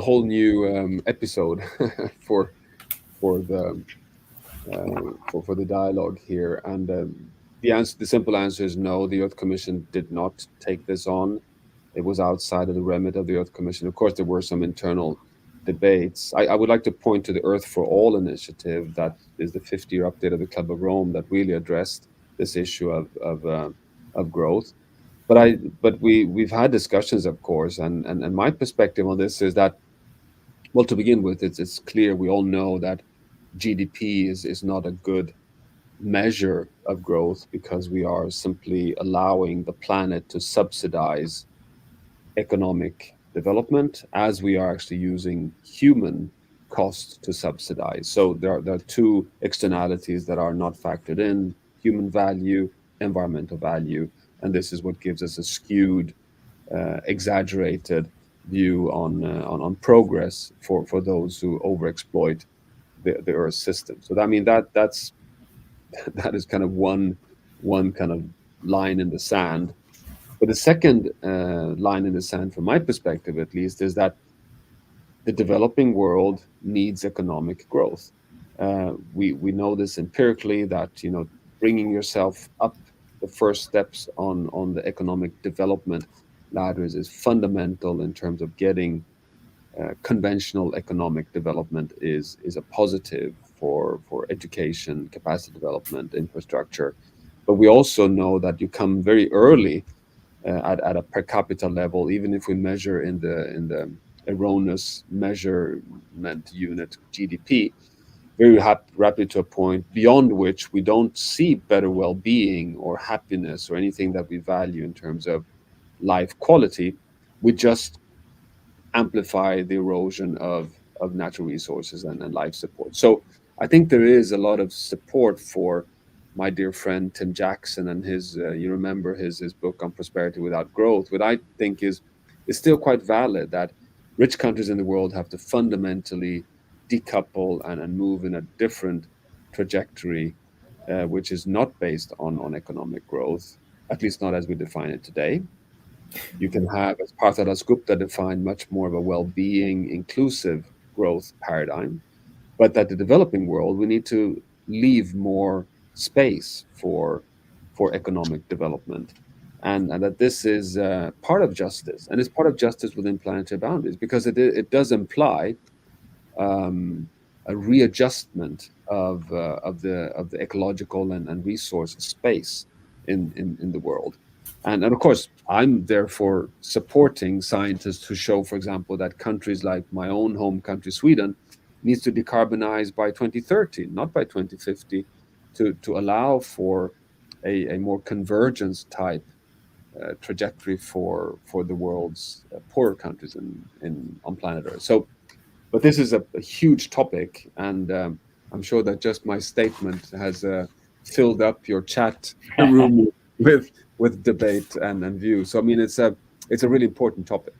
a whole new episode for for the for the dialogue here. And the simple answer is no. The Earth Commission did not take this on. It was outside of the remit of the Earth Commission. Of course, there were some internal debates. I would like to point to the Earth for All initiative, that is the 50-year update of the Club of Rome, that really addressed this issue of growth. But we've had discussions, of course, and my perspective on this is that, well, to begin with, it's clear, we all know that GDP is not a good measure of growth, because we are simply allowing the planet to subsidize economic development, as we are actually using human costs to subsidize. So there are two externalities that are not factored in: human value, environmental value. And this is what gives us a skewed, exaggerated view on progress for those who overexploit the Earth system. So I mean, that's that is kind of one kind of line in the sand. But the second line in the sand, from my perspective at least, is that the developing world needs economic growth. We know this empirically, that, you know, bringing yourself up the first steps on the economic development ladders is fundamental in terms of getting conventional economic development is a positive for education, capacity development, infrastructure. But we also know that you come very early at a per capita level, even if we measure in the erroneous measurement unit GDP, very rapid to a point beyond which we don't see better well-being or happiness or anything that we value in terms of life quality. We just amplify the erosion of natural resources and life support. So I think there is a lot of support for my dear friend Tim Jackson and his, you remember his book on prosperity without growth, what I think is still quite valid, that rich countries in the world have to fundamentally decouple and move in a different trajectory, which is not based on economic growth, at least not as we define it today. You can have, as Partha Dasgupta defined, much more of a well-being, inclusive growth paradigm, but that the developing world, we need to leave more space for economic development, and that this is part of justice, and it's part of justice within planetary boundaries, because it does imply a readjustment of the ecological and resource space in the world. And of course, I'm therefore supporting scientists who show, for example, that countries like my own home country, Sweden, needs to decarbonize by 2030, not by 2050, to allow for a more convergence type trajectory for the world's poorer countries on planet Earth. So, but this is a huge topic, and I'm sure that just my statement has filled up your chat room with debate and view. So I mean, it's a really important topic.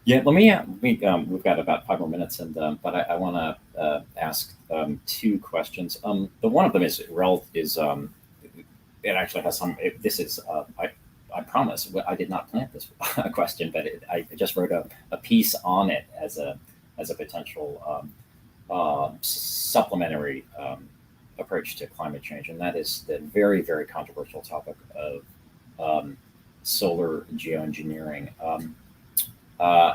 Yeah, let me. We've got about 5 more minutes, and but I want to ask two questions. The one of them is it actually has some. This is I promise I did not plant this question, but I just wrote a piece on it as a potential supplementary approach to climate change, and that is the very controversial topic of solar geoengineering. Uh,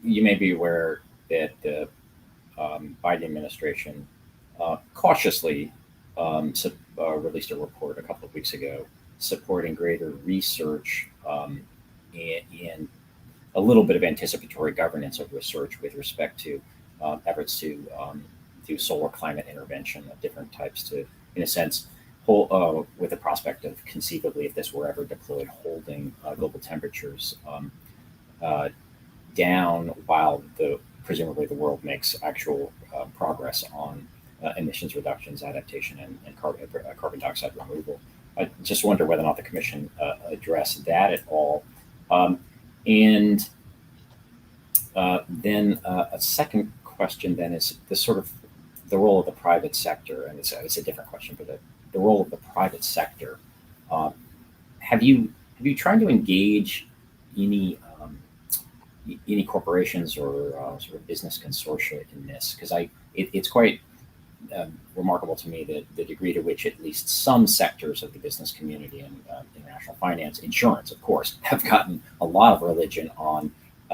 you may be aware that the Biden administration cautiously released a report a couple of weeks ago supporting greater research and a little bit of anticipatory governance of research with respect to efforts to do solar climate intervention of different types to, in a sense, with the prospect of conceivably, if this were ever deployed, holding global temperatures uh, down while presumably the world makes actual progress on emissions reductions, adaptation, and carbon dioxide removal. I just wonder whether or not the Commission addressed that at all. Um, and then a second question then is the sort of the role of the private sector, and it's a different question, but the role of the private sector. Uh, have you tried to engage any any corporations or sort of business consortia in this? Because it's quite remarkable to me that the degree to which at least some sectors of the business community and international finance, insurance, of course, have gotten a lot of religion on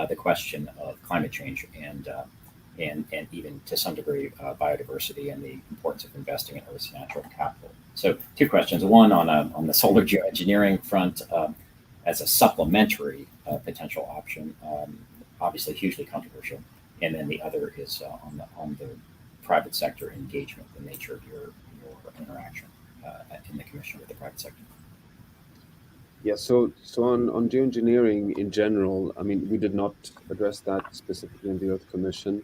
the question of climate change and even to some degree biodiversity and the importance of investing in Earth's natural capital. So, two questions: one on the solar geoengineering front as a supplementary potential option, obviously hugely controversial, and then the other is on the private sector engagement, the nature of your interaction in the Commission with the private sector. Yeah, so on geoengineering in general, I mean, we did not address that specifically in the Earth Commission.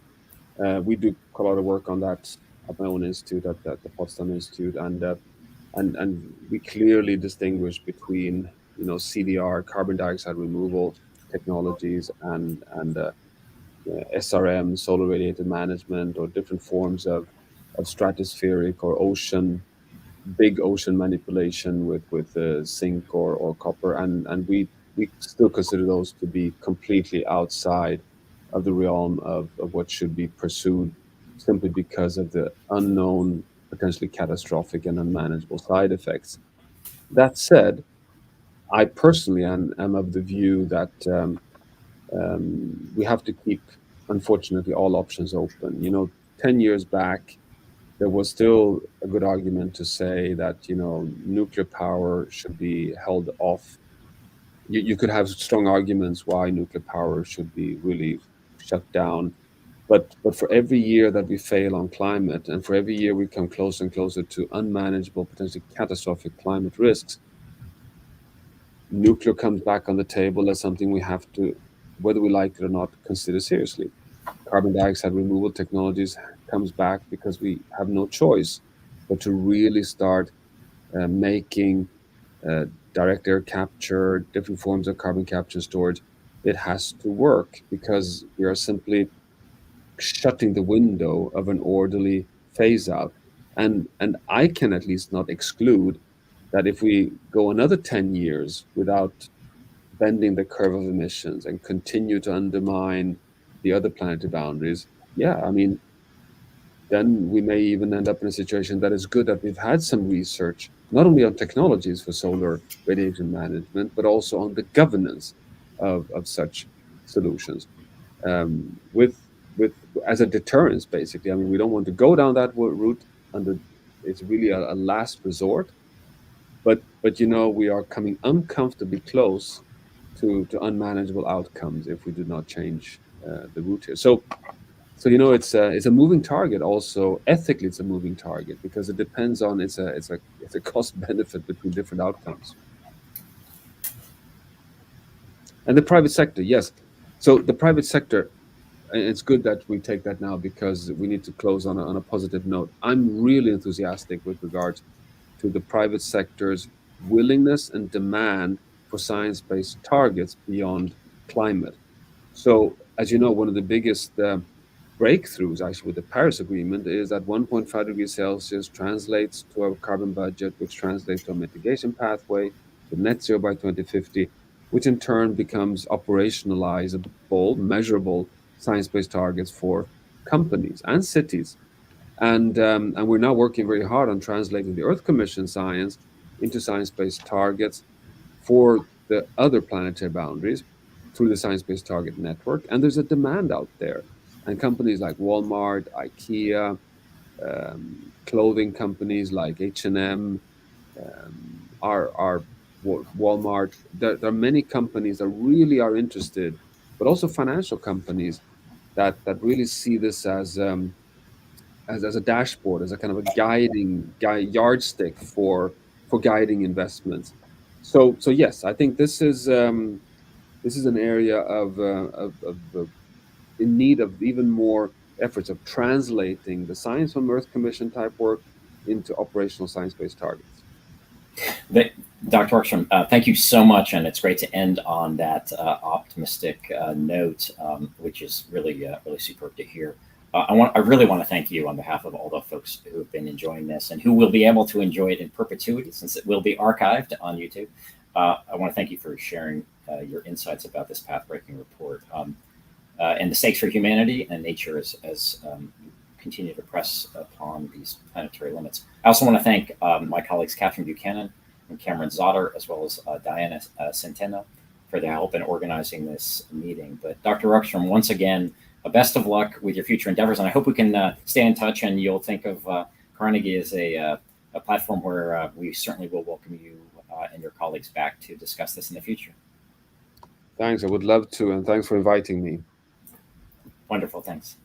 We do a lot of work on that at my own institute, at the Potsdam Institute, and we clearly distinguish between CDR, carbon dioxide removal technologies, and SRM, solar radiated management, or different forms of stratospheric or big ocean manipulation with zinc or copper, and we still consider those to be completely outside of the realm of what should be pursued, simply because of the unknown, potentially catastrophic and unmanageable side effects. That said, I personally am of the view that we have to keep, unfortunately, all options open. 10 years back, there was still a good argument to say that nuclear power should be held off. You could have strong arguments why nuclear power should be really shut down, but for every year that we fail on climate, and for every year we come closer and closer to unmanageable, potentially catastrophic climate risks, nuclear comes back on the table as something we have to, whether we like it or not, consider seriously. Carbon dioxide removal technologies comes back because we have no choice but to really start making uh, direct air capture, different forms of carbon capture and storage. It has to work because we are simply shutting the window of an orderly phase out. And I can at least not exclude that if we go another 10 years without bending the curve of emissions and continue to undermine the other planetary boundaries, yeah, I mean, then we may even end up in a situation that is good that we've had some research, not only on technologies for solar radiation management, but also on the governance of such solutions. With as a deterrence, basically. I mean, we don't want to go down that route. Under It's really a last resort, but we are coming uncomfortably close to unmanageable outcomes if we do not change the route here. So it's a moving target. Also, ethically, it's a moving target because it depends on it's a cost benefit between different outcomes. And the private sector, yes. So the private sector, and it's good that we take that now because we need to close on a positive note. I'm really enthusiastic with regards to the private sector's willingness and demand for science-based targets beyond climate. So, as you know, one of the biggest breakthroughs actually with the Paris Agreement is that 1.5 degrees Celsius translates to a carbon budget, which translates to a mitigation pathway to net zero by 2050, which in turn becomes operationalizable, measurable science-based targets for companies and cities. And we're now working very hard on translating the Earth Commission science into science-based targets for the other planetary boundaries through the Science Based Target Network. And there's a demand out there. And companies like Walmart, IKEA, clothing companies like H&M, are Walmart. There are many companies that really are interested, but also financial companies that really see this as a dashboard, as a kind of a yardstick for guiding investments. So yes, I think this is an area of in need of even more efforts of translating the science from Earth Commission type work into operational science-based targets. But, Dr. Orkstrom, thank you so much, and it's great to end on that optimistic note, which is really superb to hear. I really want to thank you on behalf of all the folks who have been enjoying this and who will be able to enjoy it in perpetuity since it will be archived on YouTube. I want to thank you for sharing your insights about this path-breaking report and the stakes for humanity and nature as continue to press upon these planetary limits. I also want to thank my colleagues Catherine Buchanan and Cameron Zotter, as well as Diana Centeno, for their help in organizing this meeting. But Dr. Ruckstrom, once again, best of luck with your future endeavors, and I hope we can stay in touch and you'll think of Carnegie as a platform where we certainly will welcome you and your colleagues back to discuss this in the future. Thanks, I would love to, and thanks for inviting me. Wonderful, thanks.